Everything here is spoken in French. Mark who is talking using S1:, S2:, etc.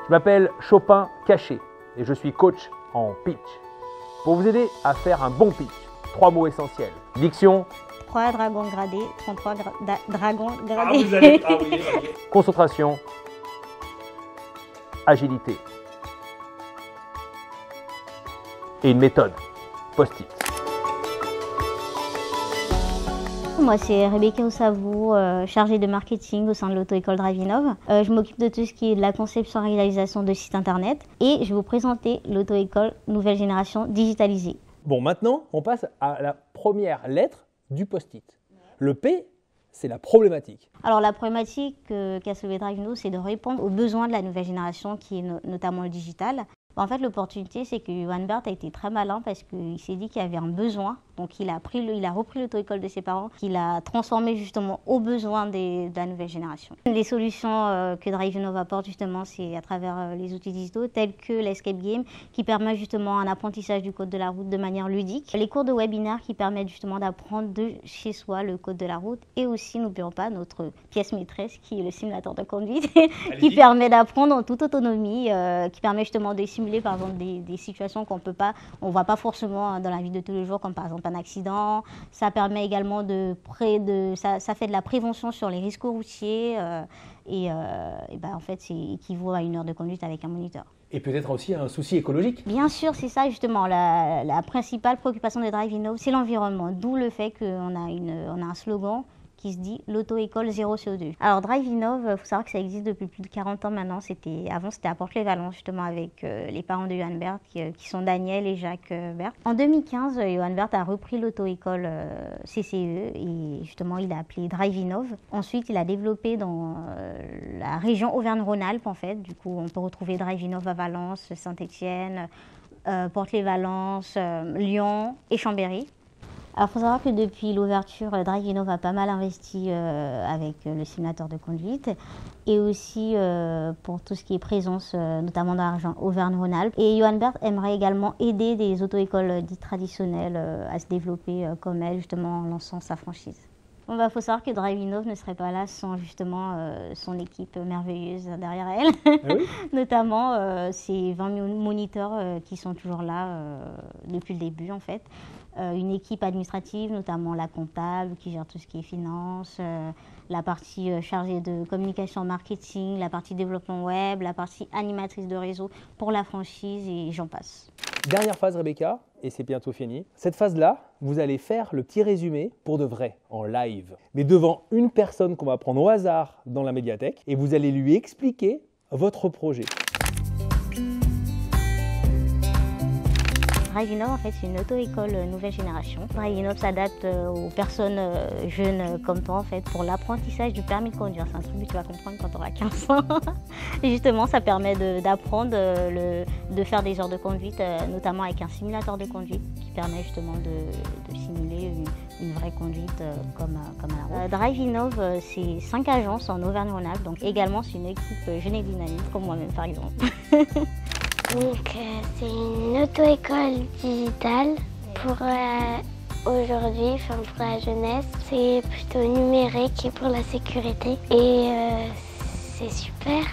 S1: Je m'appelle Chopin Caché et je suis coach en pitch. Pour vous aider à faire un bon pitch, 3 mots essentiels. Diction.
S2: 3 dragons gradés, 33 dragons gradés.
S1: Ah, vous allez... ah oui, okay. Concentration. Agilité. Et une méthode. Post-it.
S2: Moi, c'est Rebecca Osavou, chargée de marketing au sein de l'auto-école Drive-Innov. Je m'occupe de tout ce qui est de la conception et réalisation de sites internet et je vais vous présenter l'auto-école nouvelle génération digitalisée.
S1: Bon, maintenant, on passe à la première lettre du post-it. Le P, c'est la problématique.
S2: Alors, la problématique qu'a soulevé Drive-Innov, c'est de répondre aux besoins de la nouvelle génération qui est notamment le digital. En fait, l'opportunité, c'est que Johan Bert a été très malin parce qu'il s'est dit qu'il y avait un besoin. Donc, il a repris l'auto-école de ses parents, qu'il a transformé justement aux besoins de la nouvelle génération. Les solutions que Drive-Innov apporte justement, c'est à travers les outils digitaux tels que l'Escape Game qui permet justement un apprentissage du code de la route de manière ludique. Les cours de webinaire qui permettent justement d'apprendre de chez soi le code de la route. Et aussi, n'oublions pas notre pièce maîtresse qui est le simulateur de conduite qui permet d'apprendre en toute autonomie, qui permet justement de simuler par exemple des situations qu'on peut pas, on voit pas forcément dans la vie de tous les jours, comme par exemple un accident. Ça permet également ça fait de la prévention sur les risques routiers en fait c'est équivaut à 1 heure de conduite avec un moniteur.
S1: Et peut-être aussi un souci écologique.
S2: Bien sûr, c'est ça justement. La principale préoccupation de Drive-Innov, c'est l'environnement. D'où le fait qu'on a un slogan qui se dit l'auto-école 0 CO2. Alors Drive-Innov, il faut savoir que ça existe depuis plus de 40 ans maintenant. Avant, c'était à Port-les-Vallons, justement, avec les parents de Johan Bert, qui sont Daniel et Jacques Bert. En 2015, Johan Bert a repris l'auto-école CCE et justement, il a appelé Drive-Innov. Ensuite, il a développé dans la région Auvergne-Rhône-Alpes, en fait. Du coup, on peut retrouver Drive-Innov à Valence, Saint-Étienne, Port-les-Valences, Lyon et Chambéry. Alors, il faut savoir que depuis l'ouverture, Drive-Innov a pas mal investi avec le simulateur de conduite et aussi pour tout ce qui est présence, notamment dans la région Auvergne-Rhône-Alpes. Et Johan Bert aimerait également aider des auto-écoles dites traditionnelles à se développer comme elle, justement en lançant sa franchise. Bon, faut savoir que Drive-Innov ne serait pas là sans justement son équipe merveilleuse derrière elle. Ah oui. Notamment ces 20 moniteurs qui sont toujours là depuis le début en fait. Une équipe administrative, notamment la comptable qui gère tout ce qui est finance, la partie chargée de communication marketing, la partie développement web, la partie animatrice de réseau pour la franchise et j'en passe.
S1: Dernière phase Rebecca, et c'est bientôt fini. Cette phase-là, vous allez faire le petit résumé pour de vrai, en live. Mais devant une personne qu'on va prendre au hasard dans la médiathèque et vous allez lui expliquer votre projet.
S2: Drive-Innov, en fait, c'est une auto-école nouvelle génération. Drive-Innov s'adapte aux personnes jeunes comme toi, en fait, pour l'apprentissage du permis de conduire. C'est un truc que tu vas comprendre quand tu auras 15 ans. Et justement, ça permet d'apprendre, de faire des heures de conduite, notamment avec un simulateur de conduite qui permet justement de simuler une vraie conduite comme à la route. Drive-Innov, c'est 5 agences en Auvergne-Rhône-Alpes. Donc également, c'est une équipe jeune et dynamique, comme moi-même, par exemple.
S3: Donc c'est une auto-école digitale pour aujourd'hui, enfin pour la jeunesse. C'est plutôt numérique et pour la sécurité et c'est super.